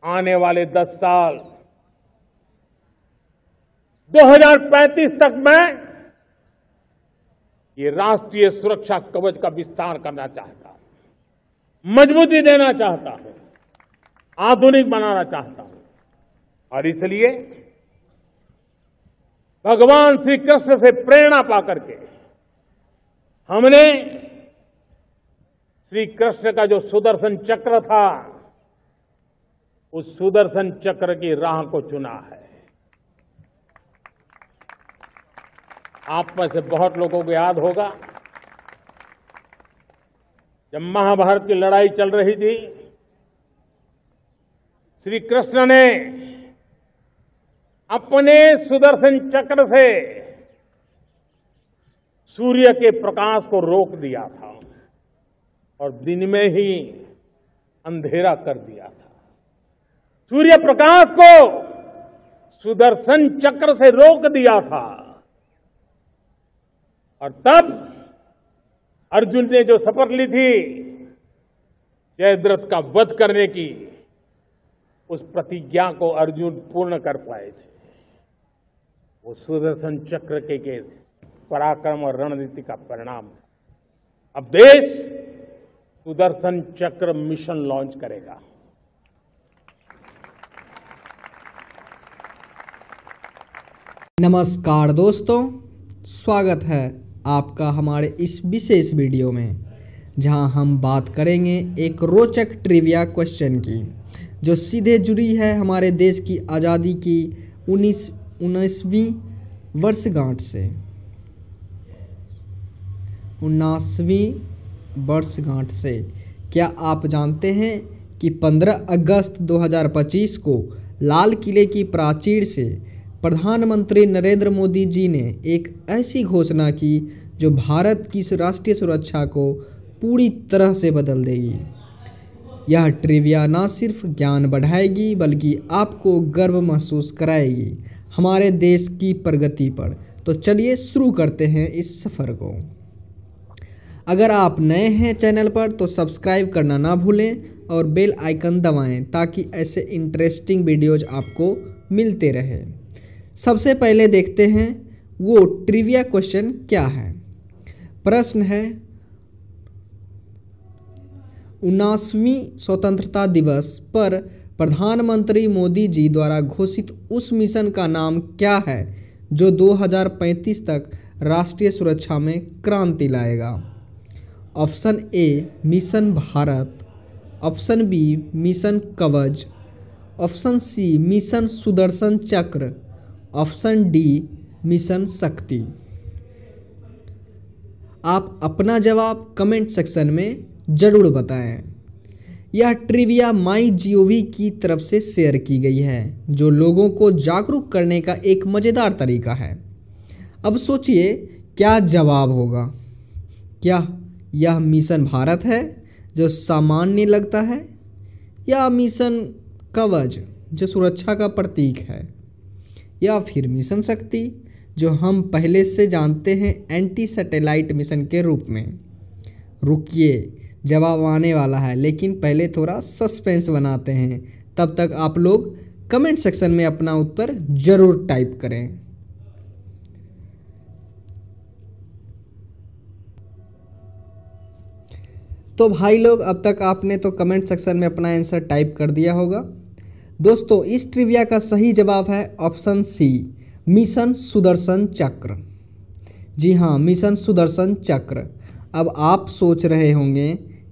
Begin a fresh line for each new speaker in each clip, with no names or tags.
आने वाले 10 साल 2035 तक मैं ये राष्ट्रीय सुरक्षा कवच का विस्तार करना चाहता हूं, मजबूती देना चाहता हूं, आधुनिक बनाना चाहता हूं। और इसलिए भगवान श्री कृष्ण से प्रेरणा पाकर के हमने श्री कृष्ण का जो सुदर्शन चक्र था, उस सुदर्शन चक्र की राह को चुना है। आप में से बहुत लोगों को याद होगा, जब महाभारत की लड़ाई चल रही थी, श्री कृष्ण ने अपने सुदर्शन चक्र से सूर्य के प्रकाश को रोक दिया था और दिन में ही अंधेरा कर दिया था। सूर्य प्रकाश को सुदर्शन चक्र से रोक दिया था। और तब अर्जुन ने जो शपथ ली थी जयद्रथ का वध करने की, उस प्रतिज्ञा को अर्जुन पूर्ण कर पाए थे। वो सुदर्शन चक्र के पराक्रम और रणनीति का परिणाम था। अब देश सुदर्शन चक्र मिशन लॉन्च करेगा।
नमस्कार दोस्तों, स्वागत है आपका हमारे इस विशेष वीडियो में, जहां हम बात करेंगे एक रोचक ट्रिविया क्वेश्चन की, जो सीधे जुड़ी है हमारे देश की आज़ादी की 19वीं वर्षगांठ से। 19वीं वर्षगांठ से क्या आप जानते हैं कि 15 अगस्त 2025 को लाल किले की प्राचीर से प्रधानमंत्री नरेंद्र मोदी जी ने एक ऐसी घोषणा की जो भारत की राष्ट्रीय सुरक्षा को पूरी तरह से बदल देगी। यह ट्रिविया न सिर्फ ज्ञान बढ़ाएगी बल्कि आपको गर्व महसूस कराएगी हमारे देश की प्रगति पर। तो चलिए शुरू करते हैं इस सफ़र को। अगर आप नए हैं चैनल पर तो सब्सक्राइब करना ना भूलें और बेल आइकन दबाएं ताकि ऐसे इंटरेस्टिंग वीडियोज आपको मिलते रहें। सबसे पहले देखते हैं वो ट्रिविया क्वेश्चन क्या है। प्रश्न है, 19वीं स्वतंत्रता दिवस पर प्रधानमंत्री मोदी जी द्वारा घोषित उस मिशन का नाम क्या है जो 2035 तक राष्ट्रीय सुरक्षा में क्रांति लाएगा? Option A mission Bharat, option B mission Kavach, option C mission Sudarshan Chakra, option D mission शक्ति। आप अपना जवाब कमेंट सेक्शन में ज़रूर बताएं। यह ट्रिविया MyGov की तरफ से शेयर की गई है, जो लोगों को जागरूक करने का एक मज़ेदार तरीका है। अब सोचिए क्या जवाब होगा। क्या यह मिशन भारत है जो सामान्य लगता है, या मिशन कवच जो सुरक्षा का प्रतीक है, या फिर मिशन शक्ति जो हम पहले से जानते हैं एंटी सैटेलाइट मिशन के रूप में? रुकिए, जवाब आने वाला है, लेकिन पहले थोड़ा सस्पेंस बनाते हैं। तब तक आप लोग कमेंट सेक्शन में अपना उत्तर ज़रूर टाइप करें। तो भाई लोग, अब तक आपने तो कमेंट सेक्शन में अपना आंसर टाइप कर दिया होगा। दोस्तों, इस ट्रिविया का सही जवाब है ऑप्शन सी, मिशन सुदर्शन चक्र। जी हाँ, मिशन सुदर्शन चक्र। अब आप सोच रहे होंगे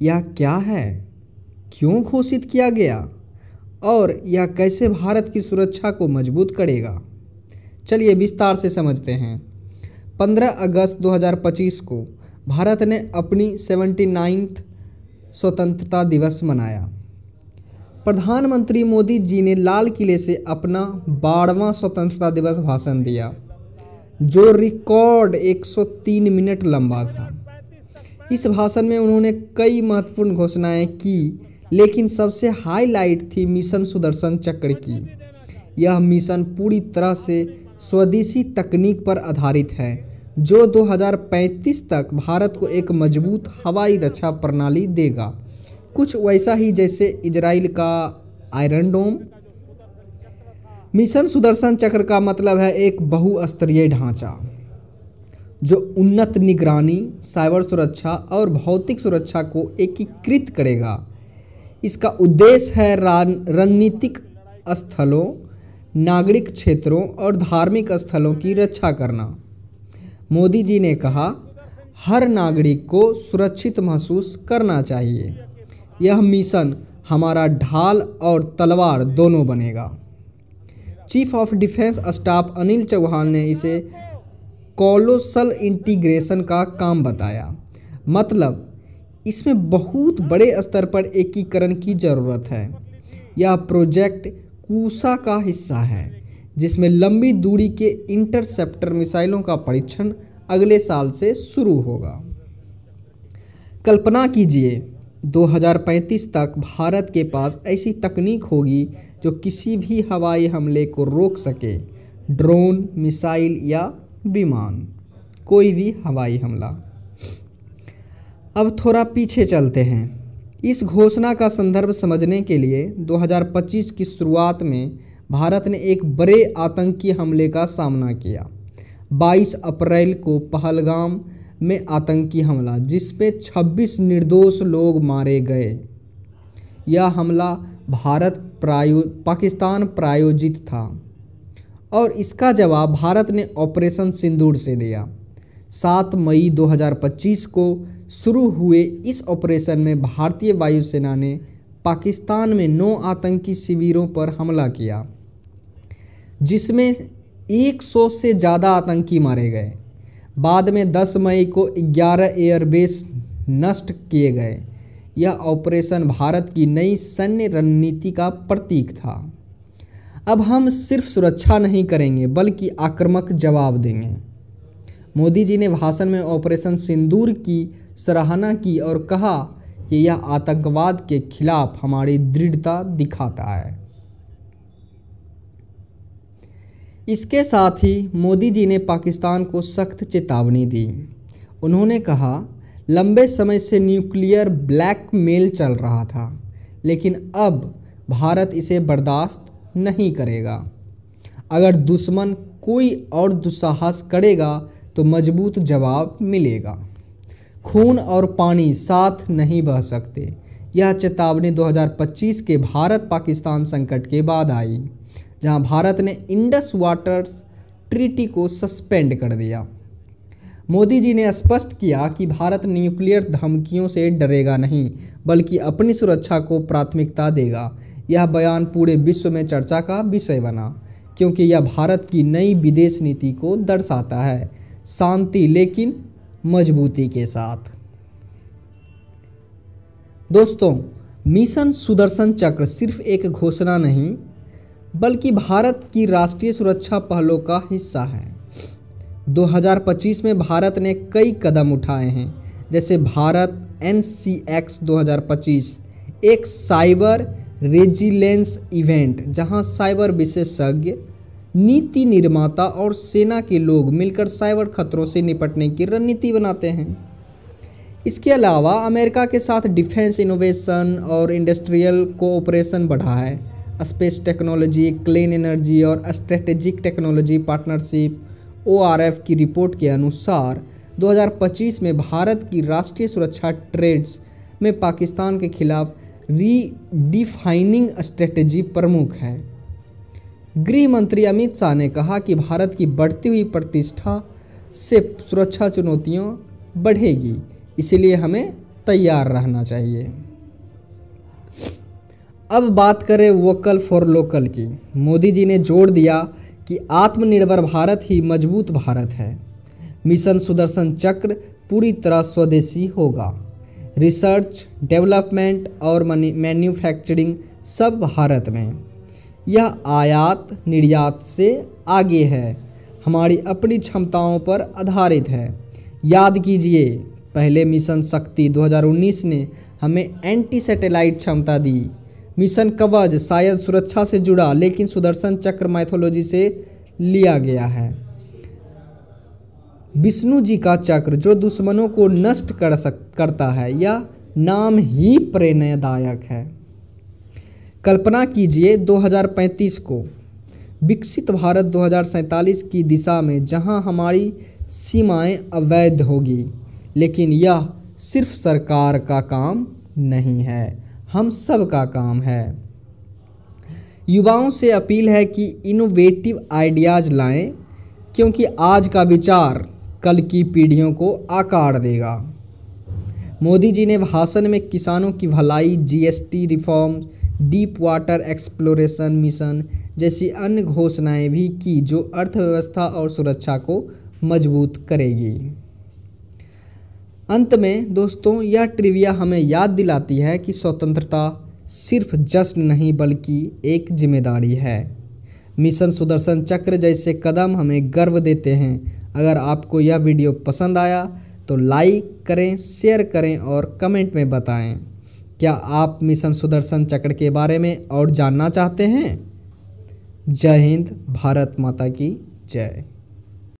यह क्या है, क्यों घोषित किया गया और यह कैसे भारत की सुरक्षा को मजबूत करेगा? चलिए विस्तार से समझते हैं। 15 अगस्त 2025 को भारत ने अपनी 79th स्वतंत्रता दिवस मनाया। प्रधानमंत्री मोदी जी ने लाल किले से अपना 12वां स्वतंत्रता दिवस भाषण दिया, जो रिकॉर्ड 103 मिनट लंबा था। इस भाषण में उन्होंने कई महत्वपूर्ण घोषणाएं की, लेकिन सबसे हाईलाइट थी मिशन सुदर्शन चक्र की। यह मिशन पूरी तरह से स्वदेशी तकनीक पर आधारित है, जो 2035 तक भारत को एक मजबूत हवाई रक्षा प्रणाली देगा, कुछ वैसा ही जैसे इजराइल का आयरन डोम। मिशन सुदर्शन चक्र का मतलब है एक बहुस्तरीय ढांचा जो उन्नत निगरानी, साइबर सुरक्षा और भौतिक सुरक्षा को एकीकृत करेगा। इसका उद्देश्य है रणनीतिक स्थलों, नागरिक क्षेत्रों और धार्मिक स्थलों की रक्षा करना। मोदी जी ने कहा, हर नागरिक को सुरक्षित महसूस करना चाहिए। यह मिशन हमारा ढाल और तलवार दोनों बनेगा। Chief of defence staff Anil Chauhan ने इसे कोलोसल इंटीग्रेशन का काम बताया। मतलब इसमें बहुत बड़े स्तर पर एकीकरण की ज़रूरत है। यह प्रोजेक्ट कूसा का हिस्सा है जिसमें लंबी दूरी के इंटरसेप्टर मिसाइलों का परीक्षण अगले साल से शुरू होगा। कल्पना कीजिए 2035 तक भारत के पास ऐसी तकनीक होगी जो किसी भी हवाई हमले को रोक सके। ड्रोन, मिसाइल या विमान, कोई भी हवाई हमला। अब थोड़ा पीछे चलते हैं। इस घोषणा का संदर्भ समझने के लिए 2025 की शुरुआत में भारत ने एक बड़े आतंकी हमले का सामना किया। 22 अप्रैल को पहलगाम में आतंकी हमला जिसमें 26 निर्दोष लोग मारे गए। यह हमला पाकिस्तान प्रायोजित था और इसका जवाब भारत ने ऑपरेशन सिंदूर से दिया। 7 मई 2025 को शुरू हुए इस ऑपरेशन में भारतीय वायुसेना ने पाकिस्तान में 9 आतंकी शिविरों पर हमला किया जिसमें 100 से ज़्यादा आतंकी मारे गए। बाद में 10 मई को 11 एयरबेस नष्ट किए गए। यह ऑपरेशन भारत की नई सैन्य रणनीति का प्रतीक था। अब हम सिर्फ सुरक्षा नहीं करेंगे बल्कि आक्रामक जवाब देंगे। मोदी जी ने भाषण में ऑपरेशन सिंदूर की सराहना की और कहा कि यह आतंकवाद के खिलाफ हमारी दृढ़ता दिखाता है। इसके साथ ही मोदी जी ने पाकिस्तान को सख्त चेतावनी दी। उन्होंने कहा, लंबे समय से न्यूक्लियर ब्लैकमेल चल रहा था लेकिन अब भारत इसे बर्दाश्त नहीं करेगा। अगर दुश्मन कोई और दुस्साहस करेगा तो मजबूत जवाब मिलेगा। खून और पानी साथ नहीं बह सकते। यह चेतावनी 2025 के भारत पाकिस्तान संकट के बाद आई, जहां भारत ने इंडस वाटर्स ट्रीटी को सस्पेंड कर दिया। मोदी जी ने स्पष्ट किया कि भारत न्यूक्लियर धमकियों से डरेगा नहीं बल्कि अपनी सुरक्षा को प्राथमिकता देगा। यह बयान पूरे विश्व में चर्चा का विषय बना क्योंकि यह भारत की नई विदेश नीति को दर्शाता है, शांति लेकिन मजबूती के साथ। दोस्तों, मिशन सुदर्शन चक्र सिर्फ एक घोषणा नहीं बल्कि भारत की राष्ट्रीय सुरक्षा पहलों का हिस्सा है। 2025 में भारत ने कई कदम उठाए हैं, जैसे भारत NCX 2025, एक साइबर रेजिलेंस इवेंट जहां साइबर विशेषज्ञ, नीति निर्माता और सेना के लोग मिलकर साइबर खतरों से निपटने की रणनीति बनाते हैं। इसके अलावा अमेरिका के साथ डिफेंस इनोवेशन और इंडस्ट्रियल कोऑपरेशन बढ़ा है। स्पेस टेक्नोलॉजी, क्लीन एनर्जी और स्ट्रेटेजिक टेक्नोलॉजी पार्टनरशिप ORF की रिपोर्ट के अनुसार 2025 में भारत की राष्ट्रीय सुरक्षा ट्रेड्स में पाकिस्तान के खिलाफ रीडिफाइनिंग स्ट्रेटेजी प्रमुख है। गृह मंत्री अमित शाह ने कहा कि भारत की बढ़ती हुई प्रतिष्ठा से सुरक्षा चुनौतियां बढ़ेगी, इसलिए हमें तैयार रहना चाहिए। अब बात करें वोकल फॉर लोकल की। मोदी जी ने जोर दिया कि आत्मनिर्भर भारत ही मजबूत भारत है। मिशन सुदर्शन चक्र पूरी तरह स्वदेशी होगा। रिसर्च, डेवलपमेंट और मैन्युफैक्चरिंग सब भारत में। यह आयात निर्यात से आगे है, हमारी अपनी क्षमताओं पर आधारित है। याद कीजिए, पहले मिशन शक्ति 2019 ने हमें एंटी सैटेलाइट क्षमता दी। मिशन कवच शायद सुरक्षा से जुड़ा, लेकिन सुदर्शन चक्र मैथोलॉजी से लिया गया है। विष्णु जी का चक्र जो दुश्मनों को नष्ट करता है, यह नाम ही प्रेरणादायक है। कल्पना कीजिए 2035 को, विकसित भारत 2047 की दिशा में, जहां हमारी सीमाएं अवैध होगी। लेकिन यह सिर्फ सरकार का काम नहीं है, हम सब का काम है। युवाओं से अपील है कि इनोवेटिव आइडियाज़ लाएं, क्योंकि आज का विचार कल की पीढ़ियों को आकार देगा। मोदी जी ने भाषण में किसानों की भलाई, GST reform, deep water exploration mission जैसी अन्य घोषणाएं भी की, जो अर्थव्यवस्था और सुरक्षा को मजबूत करेगी। अंत में दोस्तों, यह ट्रिविया हमें याद दिलाती है कि स्वतंत्रता सिर्फ जश्न नहीं बल्कि एक जिम्मेदारी है। मिशन सुदर्शन चक्र जैसे कदम हमें गर्व देते हैं। अगर आपको यह वीडियो पसंद आया तो लाइक करें, शेयर करें और कमेंट में बताएं। क्या आप मिशन सुदर्शन चक्र के बारे में और जानना चाहते हैं? जय हिंद, भारत माता की जय।